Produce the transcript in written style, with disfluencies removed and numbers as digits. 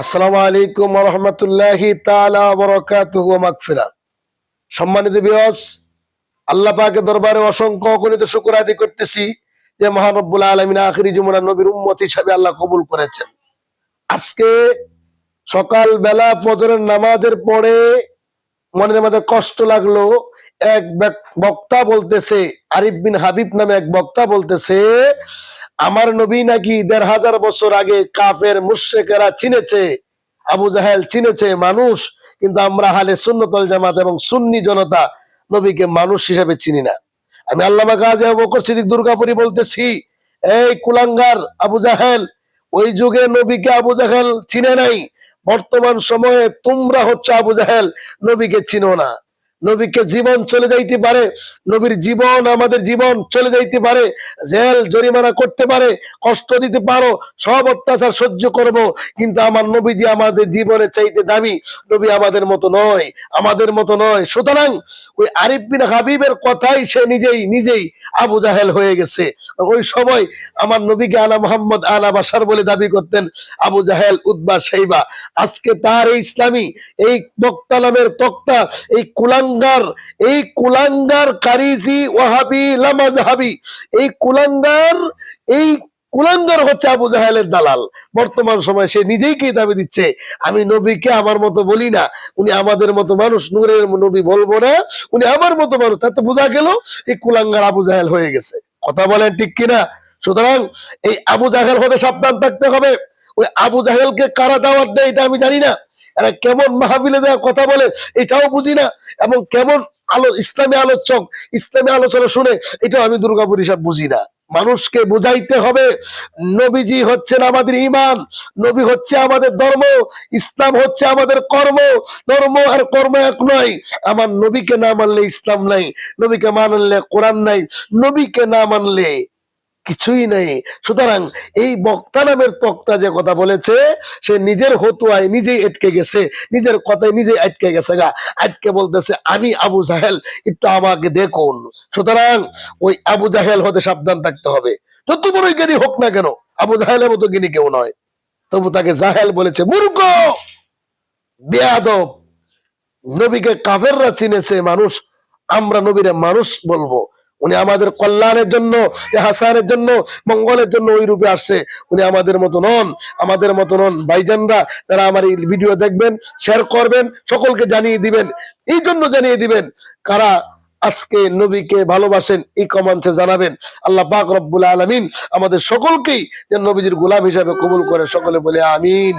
আসসালামু আলাইকুম ওয়া রাহমাতুল্লাহি তাআলা ওয়া বারাকাতুহু ওয়া মাগফিরাত। সম্মানিত ভিউয়ার্স, আল্লাহ পাকের দরবারে অসংখ্য অগণিত শুকর আদায় করতেছি যে মহান রব্বুল আলামিন আখিরি জুমরা নবীর উম্মত হিসেবে আল্লাহ কবুল করেছেন। আজকে সকাল বেলা ফজরের নামাজের পরে মনের মধ্যে কষ্ট লাগলো। এক বক্তা বলতেছে, আরিফ বিন হাবিব নামে এক বক্তা বলতেছে, আমার নবী নাকি ১৫০০ বছর আগে কাফের মুশরিকেরা চিনেছে, আবু জাহেল চিনেছে মানুষ, কিন্তু আমরা আহলে সুন্নাত ওয়াল জামাত এবং সুন্নি জনতা নবীকে মানুষ হিসেবে চিনি না। আমি আল্লামা গাজী আবু বকর সিদ্দিক দুর্গাপুরী বলতেছি, এই কুলাঙ্গার আবু জাহেল, ওই যুগে নবীকে আবু জাহেল চিনে নাই, বর্তমান সময়ে তোমরা হচ্ছে আবু জাহেল, নবীকে চিনো না। নবীকে জীবন চলে যাইতে পারে, নবীর জীবন আমাদের জীবন চলে যাইতে পারে, জেল জরিমানা করতে পারে, কষ্ট দিতে পারো, সব অত্যাচার সহ্য করব, কিন্তু আমার নবীজি আমাদের জীবনে চাইতে দামি। নবী আমাদের মতো নয়, আমাদের মতো নয়। সুতরাং ওই আরিফ বিন হাবিবের কথাই সে নিজেই আবু জাহেল হয়ে গেছে। ওই সময় আমার নবীকে আনা মোহাম্মদ আনা বাশার বলে দাবি করতেন আবু জাহেল, উতবা, শাইবা। আজকে তার এই ইসলামী এই বক্তা নামের তক্তা, এই কুলাঙ্গার কারিজি ওয়াহাবি লামাজহাবি, এই কুলাঙ্গার হচ্ছে আবু জাহেলের দালাল। বর্তমান সময় সে নিজেই কি দাবি দিচ্ছে, আমি নবীকে আমার মতো বলি না, উনি আমাদের মতো মানুষ, নূরের নবী বলবো না, উনি আমার মতো মানুষ। তাতে বোঝা গেল এই কুলাঙ্গার আবু জাহেল হয়ে গেছে। কথা বলেন ঠিক কিনা? সুতরাং এই আবু জাহেল হতে সাবধান থাকতে হবে। ওই আবু জাহেলকে কারা দাওয়াত দেয় এটা আমি জানি না, এরা কেমন মাহফিলে দেওয়া কথা বলে এটাও বুঝি না, এবং কেমন ইসলামী আলোচক ইসলামী আলোচনা শুনে এটাও আমি দুর্গাপুর হিসাব বুঝি না। মানুষকে বুঝাইতে হবে নবীজি হচ্ছেন আমাদের ঈমান, নবী হচ্ছে আমাদের ধর্ম, ইসলাম হচ্ছে আমাদের কর্ম। ধর্ম আর কর্ম এক নয়। আমার নবীকে না মানলে ইসলাম নাই, নবীকে মানলে কোরআন নাই, নবীকে না মানলে কিছুই নেই। সুতরাং এই বক্তা নামের তক্তা যে কথা বলেছে, সে নিজের হতুয়ায় নিজেই আটকে গেছে, নিজের কথায় নিজেই আটকে গেছে গা। আজকে বলতেছে আমি আবু জাহেল, একটু আমাকে দেখুন। সুতরাং ওই আবু জাহেল হতে সাবধান থাকতে হবে। যত বড় জ্ঞানী হোক না কেন, আবু জাহেলের মতো জ্ঞানী কেউ নয়। তবু তাকে জাহেল বলেছে, মূর্খ, বেয়াদব। নবীকে কাফেররা চিনেছে মানুষ, আমরা নবীরে মানুষ বলবো? উনি আমাদের কল্যাণের জন্য, হাসানের জন্য, মঙ্গলের জন্য ওই রূপে আসছে। উনি আমাদের মতো নন, আমাদের মতো নন। ভাইজানরা যারা আমার এই ভিডিও দেখবেন, শেয়ার করবেন, সকলকে জানিয়ে দিবেন। এই জন্য জানিয়ে দিবেন কারা আজকে নবীকে ভালোবাসেন, এই কমেন্টে জানাবেন। আল্লাহ পাক রব্বুল আলামিন আমাদের সকলকেই যেন নবীজির গোলাম হিসাবে কবুল করে। সকলে বলে আমিন।